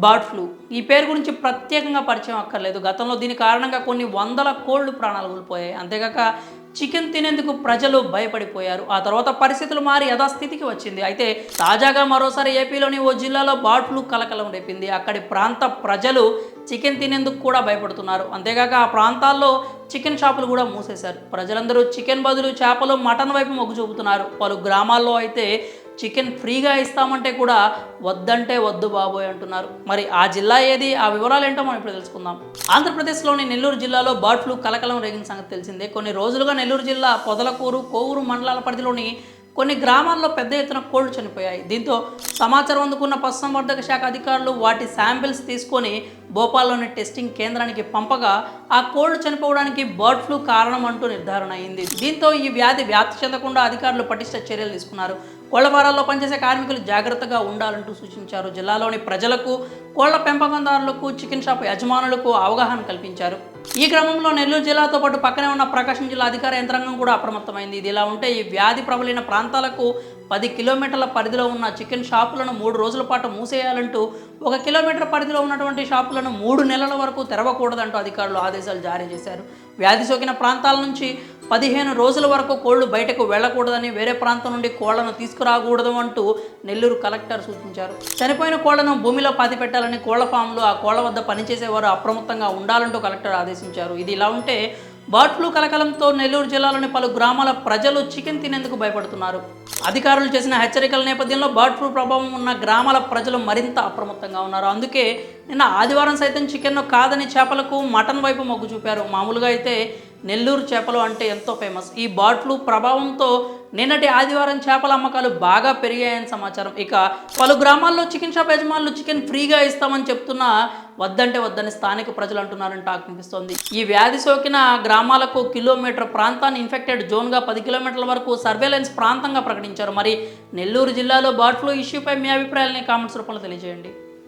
Bird flu ఈ పేరు గురించి ప్రత్యేకంగా పరిచయం అక్కర్లేదు. గతంలో దీని కారణంగా కొన్ని వందల కోళ్లు ప్రాణాలు కోల్పోయాయి. అంతేగాక చికెన్ తినేందుకు ప్రజలు భయపడిపోయారు. ఆ తర్వాత పరిస్థితులు మారి యథాస్థితికి వచ్చింది. అయితే తాజాగా మరోసారి ఏపీలోని ఓ జిల్లాలో బర్డ్ ఫ్లూ కలకలం రేపింది. అక్కడి ప్రాంత ప్రజలు చికెన్ తినేందుకు కూడా భయపడుతున్నారు. అంతేగాక ఆ ప్రాంతాల్లో చికెన్ షాపులు కూడా మూసేశారు. ప్రజలందరూ చికెన్ బదులు చేపలు, మటన్ వైపు మొగ్గు చూపుతున్నారు. పలు గ్రామాల్లో అయితే చికెన్ ఫ్రీగా ఇస్తామంటే కూడా వద్దంటే వద్దు బాబోయ్ అంటున్నారు. మరి ఆ జిల్లా ఏది, ఆ వివరాలు ఏంటో మనం ఇప్పుడు తెలుసుకుందాం. ఆంధ్రప్రదేశ్లోని నెల్లూరు జిల్లాలో బర్డ్ ఫ్లూ కలకలం రేగిన సంగతి తెలిసిందే. కొన్ని రోజులుగా నెల్లూరు జిల్లా పొదలకూరు, కోవూరు మండలాల పరిధిలోని కొన్ని గ్రామాల్లో పెద్ద ఎత్తున కోళ్లు చనిపోయాయి. దీంతో సమాచారం అందుకున్న పశుసంవర్ధక శాఖ అధికారులు వాటి శాంపిల్స్ తీసుకొని భోపాల్లోని టెస్టింగ్ కేంద్రానికి పంపగా ఆ కోళ్లు చనిపోవడానికి బర్డ్ ఫ్లూ కారణం అంటూ నిర్ధారణ అయింది. దీంతో ఈ వ్యాప్తి చెందకుండా అధికారులు పటిష్ట చర్యలు తీసుకున్నారు. కోళ్ల ఫారాల్లో పనిచేసే కార్మికులు జాగ్రత్తగా ఉండాలంటూ సూచించారు. జిల్లాలోని ప్రజలకు, కోళ్ల పెంపకందారులకు, చికెన్ షాప్ యజమానులకు అవగాహన కల్పించారు. ఈ క్రమంలో నెల్లూరు జిల్లాతో పాటు పక్కనే ఉన్న ప్రకాశం జిల్లా అధికార యంత్రాంగం కూడా అప్రమత్తమైంది. ఇది ఇలా ఉంటే ఈ వ్యాధి ప్రబలిన ప్రాంతాలకు 10 కిలోమీటర్ల పరిధిలో ఉన్న చికెన్ షాపులను 3 రోజుల పాటు మూసేయాలంటూ, 1 కిలోమీటర్ పరిధిలో ఉన్నటువంటి షాపులను 3 నెలల వరకు తెరవకూడదంటూ అధికారులు ఆదేశాలు జారీ చేశారు. వ్యాధి సోకిన ప్రాంతాల నుంచి 15 రోజుల వరకు కోళ్లు బయటకు వెళ్లకూడదని, వేరే ప్రాంతం నుండి కోళ్లను తీసుకురాకూడదు అంటూ నెల్లూరు కలెక్టర్ సూచించారు. చనిపోయిన కోళ్లను భూమిలో పాతిపెట్టాలని కోళ్ల ఫామ్లు, ఆ కోళ్ల వద్ద పనిచేసేవారు అప్రమత్తంగా ఉండాలంటూ కలెక్టర్ ఆదేశించారు. ఇది ఇలా ఉంటే బర్డ్ ఫ్లూ కలకలంతో నెల్లూరు జిల్లాలోని పలు గ్రామాల ప్రజలు చికెన్ తినేందుకు భయపడుతున్నారు. అధికారులు చేసిన హెచ్చరికల నేపథ్యంలో బర్డ్ ఫ్లూ ప్రభావం ఉన్న గ్రామాల ప్రజలు మరింత అప్రమత్తంగా ఉన్నారు. అందుకే నిన్న ఆదివారం సైతం చికెన్ను కాదని చేపలకు, మటన్ వైపు మొగ్గు చూపారు. మామూలుగా అయితే నెల్లూరు చేపలు అంటే ఎంతో ఫేమస్. ఈ బర్డ్ ఫ్లూ ప్రభావంతో నిన్నటి ఆదివారం చేపల అమ్మకాలు బాగా పెరిగాయని సమాచారం. ఇక పలు గ్రామాల్లో చికెన్ షాప్ యజమానులు చికెన్ ఫ్రీగా ఇస్తామని చెప్తున్నా వద్దంటే వద్దని స్థానిక ప్రజలు అంటున్నారని టాక్ వినిపిస్తోంది. ఈ వ్యాధి సోకిన గ్రామాలకు కిలోమీటర్ ప్రాంతాన్ని ఇన్ఫెక్టెడ్ జోన్గా, 10 కిలోమీటర్ల వరకు సర్వేలెన్స్ ప్రాంతంగా ప్రకటించారు. మరి నెల్లూరు జిల్లాలో బర్డ్ ఫ్లూ ఇష్యూపై మీ అభిప్రాయాలని కామెంట్స్ రూపంలో తెలియజేయండి.